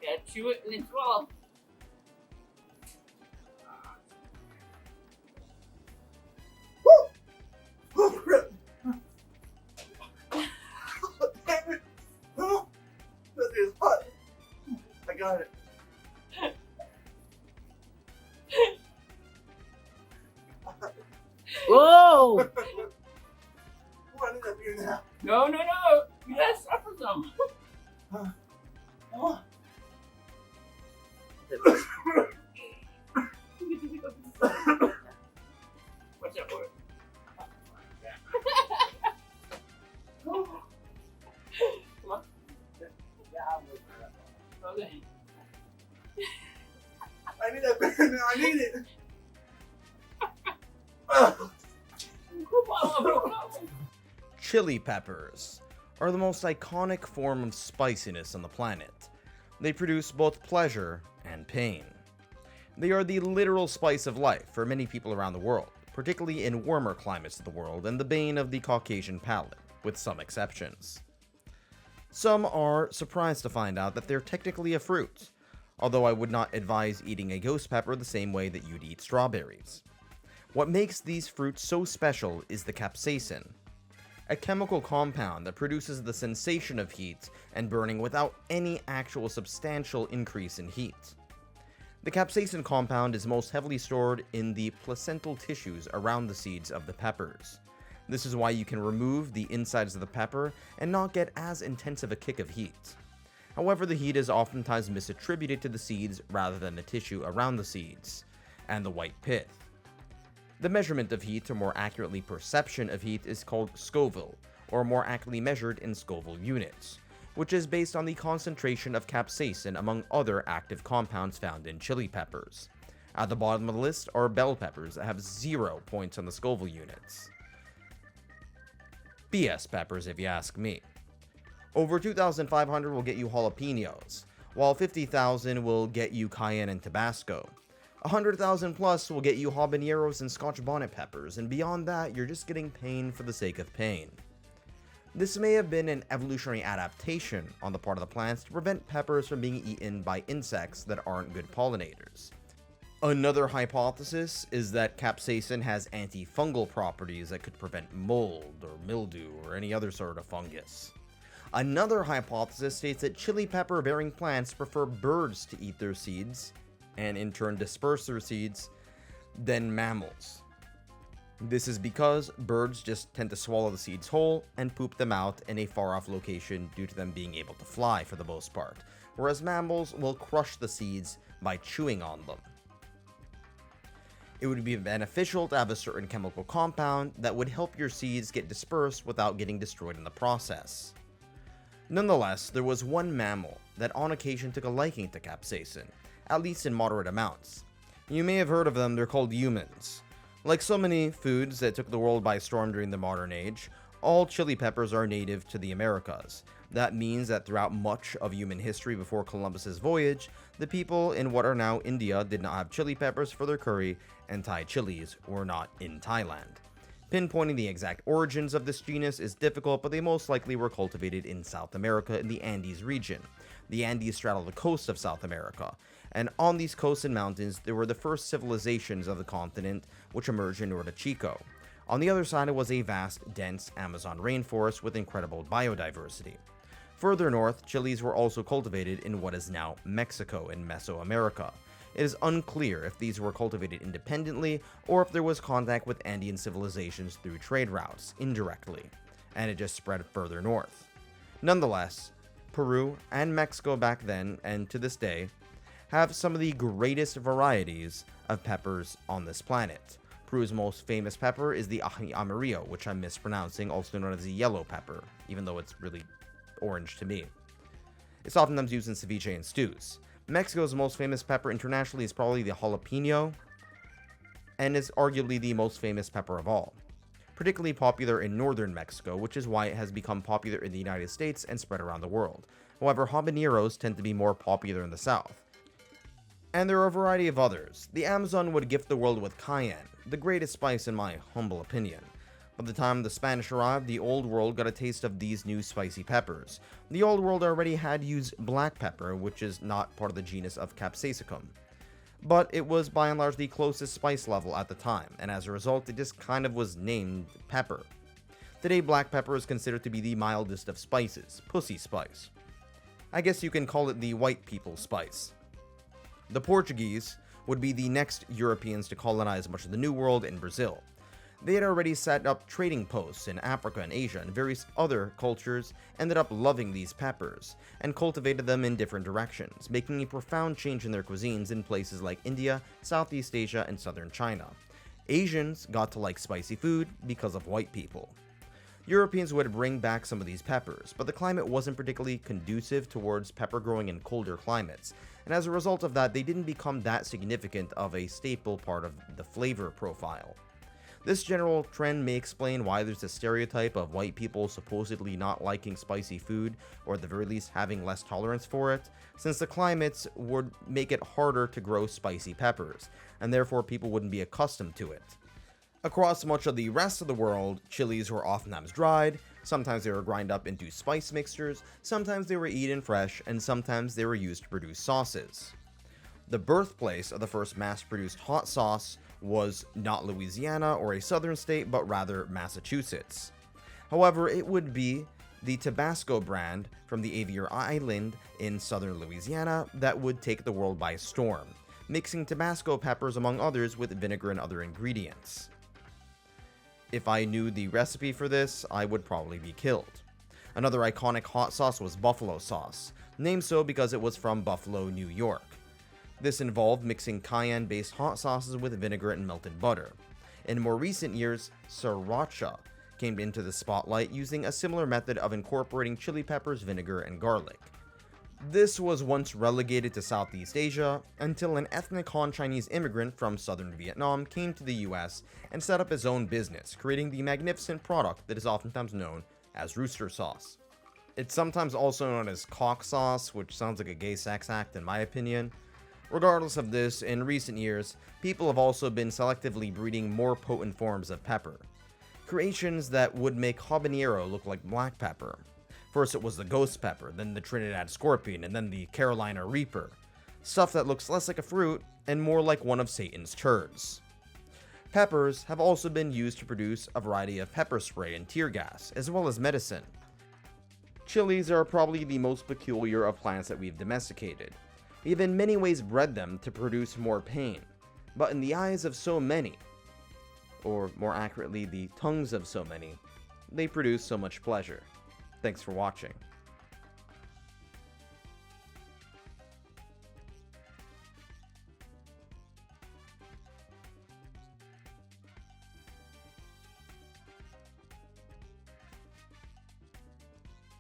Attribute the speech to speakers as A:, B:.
A: Yeah, chew it and then swallow.
B: Oh, crap. Damn it. Oh, that is hot. I got it.
A: Whoa!
B: Oh, I need that beer now.
A: No. You gotta suffer some.
B: Oh.
A: What's that word? Come on. Okay.
B: I need that beer now. I need it.
C: Chili peppers are the most iconic form of spiciness on the planet. They produce both pleasure and pain. They are the literal spice of life for many people around the world, particularly in warmer climates of the world, and the bane of the Caucasian palate, with some exceptions. Some are surprised to find out that they're technically a fruit, although I would not advise eating a ghost pepper the same way that you'd eat strawberries. What makes these fruits so special is the capsaicin, a chemical compound that produces the sensation of heat and burning without any actual substantial increase in heat. The capsaicin compound is most heavily stored in the placental tissues around the seeds of the peppers. This is why you can remove the insides of the pepper and not get as intense of a kick of heat. However, the heat is oftentimes misattributed to the seeds rather than the tissue around the seeds and the white pith. The measurement of heat, or more accurately perception of heat, is called Scoville, or more accurately measured in Scoville units, which is based on the concentration of capsaicin among other active compounds found in chili peppers. At the bottom of the list are bell peppers that have 0 points on the Scoville units. BS peppers, if you ask me. Over 2,500 will get you jalapenos, while 50,000 will get you cayenne and Tabasco. 100,000 plus will get you habaneros and Scotch bonnet peppers, and beyond that, you're just getting pain for the sake of pain. This may have been an evolutionary adaptation on the part of the plants to prevent peppers from being eaten by insects that aren't good pollinators. Another hypothesis is that capsaicin has antifungal properties that could prevent mold or mildew or any other sort of fungus. Another hypothesis states that chili pepper-bearing plants prefer birds to eat their seeds, and in turn disperse their seeds, than mammals. This is because birds just tend to swallow the seeds whole and poop them out in a far-off location due to them being able to fly for the most part, whereas mammals will crush the seeds by chewing on them. It would be beneficial to have a certain chemical compound that would help your seeds get dispersed without getting destroyed in the process. Nonetheless, there was one mammal that on occasion took a liking to capsaicin, at least in moderate amounts. You may have heard of them, they're called humans. Like so many foods that took the world by storm during the modern age, all chili peppers are native to the Americas. That means that throughout much of human history before Columbus's voyage, the people in what are now India did not have chili peppers for their curry, and Thai chilies were not in Thailand. Pinpointing the exact origins of this genus is difficult, but they most likely were cultivated in South America in the Andes region. The Andes straddle the coast of South America, and on these coasts and mountains there were the first civilizations of the continent which emerged in Norte Chico. On the other side, it was a vast, dense Amazon rainforest with incredible biodiversity. Further north, chilies were also cultivated in what is now Mexico in Mesoamerica. It is unclear if these were cultivated independently or if there was contact with Andean civilizations through trade routes, indirectly, and it just spread further north. Nonetheless, Peru and Mexico back then, and to this day, have some of the greatest varieties of peppers on this planet. Peru's most famous pepper is the ají amarillo, which I'm mispronouncing, also known as the yellow pepper, even though it's really orange to me. It's oftentimes used in ceviche and stews. Mexico's most famous pepper internationally is probably the jalapeno, and is arguably the most famous pepper of all. Particularly popular in northern Mexico, which is why it has become popular in the United States and spread around the world. However, habaneros tend to be more popular in the south. And there are a variety of others. The Amazon would gift the world with cayenne, the greatest spice in my humble opinion. By the time the Spanish arrived, the Old World got a taste of these new spicy peppers. The Old World already had used black pepper, which is not part of the genus of Capsicum, but it was by and large the closest spice level at the time, and as a result, it just kind of was named pepper. Today, black pepper is considered to be the mildest of spices, pussy spice. I guess you can call it the white people's spice. The Portuguese would be the next Europeans to colonize much of the New World in Brazil. They had already set up trading posts in Africa and Asia, and various other cultures ended up loving these peppers and cultivated them in different directions, making a profound change in their cuisines in places like India, Southeast Asia, and southern China. Asians got to like spicy food because of white people. Europeans would bring back some of these peppers, but the climate wasn't particularly conducive towards pepper growing in colder climates, and as a result of that, they didn't become that significant of a staple part of the flavor profile. This general trend may explain why there's a stereotype of white people supposedly not liking spicy food, or at the very least having less tolerance for it, since the climates would make it harder to grow spicy peppers, and therefore people wouldn't be accustomed to it. Across much of the rest of the world, chilies were oftentimes dried, sometimes they were ground up into spice mixtures, sometimes they were eaten fresh, and sometimes they were used to produce sauces. The birthplace of the first mass-produced hot sauce was not Louisiana or a southern state, but rather Massachusetts. However, it would be the Tabasco brand from the Avier Island in southern Louisiana that would take the world by storm, mixing Tabasco peppers among others with vinegar and other ingredients. If I knew the recipe for this, I would probably be killed. Another iconic hot sauce was buffalo sauce, named so because it was from Buffalo, New York. This involved mixing cayenne-based hot sauces with vinegar and melted butter. In more recent years, sriracha came into the spotlight using a similar method of incorporating chili peppers, vinegar, and garlic. This was once relegated to Southeast Asia until an ethnic Han Chinese immigrant from southern Vietnam came to the US and set up his own business, creating the magnificent product that is oftentimes known as rooster sauce. It's sometimes also known as cock sauce, which sounds like a gay sex act in my opinion. Regardless of this, in recent years, people have also been selectively breeding more potent forms of pepper. Creations that would make habanero look like black pepper. First it was the ghost pepper, then the Trinidad scorpion, and then the Carolina reaper. Stuff that looks less like a fruit and more like one of Satan's turds. Peppers have also been used to produce a variety of pepper spray and tear gas, as well as medicine. Chilies are probably the most peculiar of plants that we've domesticated. We have in many ways bred them to produce more pain, but in the eyes of so many, or more accurately the tongues of so many, they produce so much pleasure. Thanks for watching.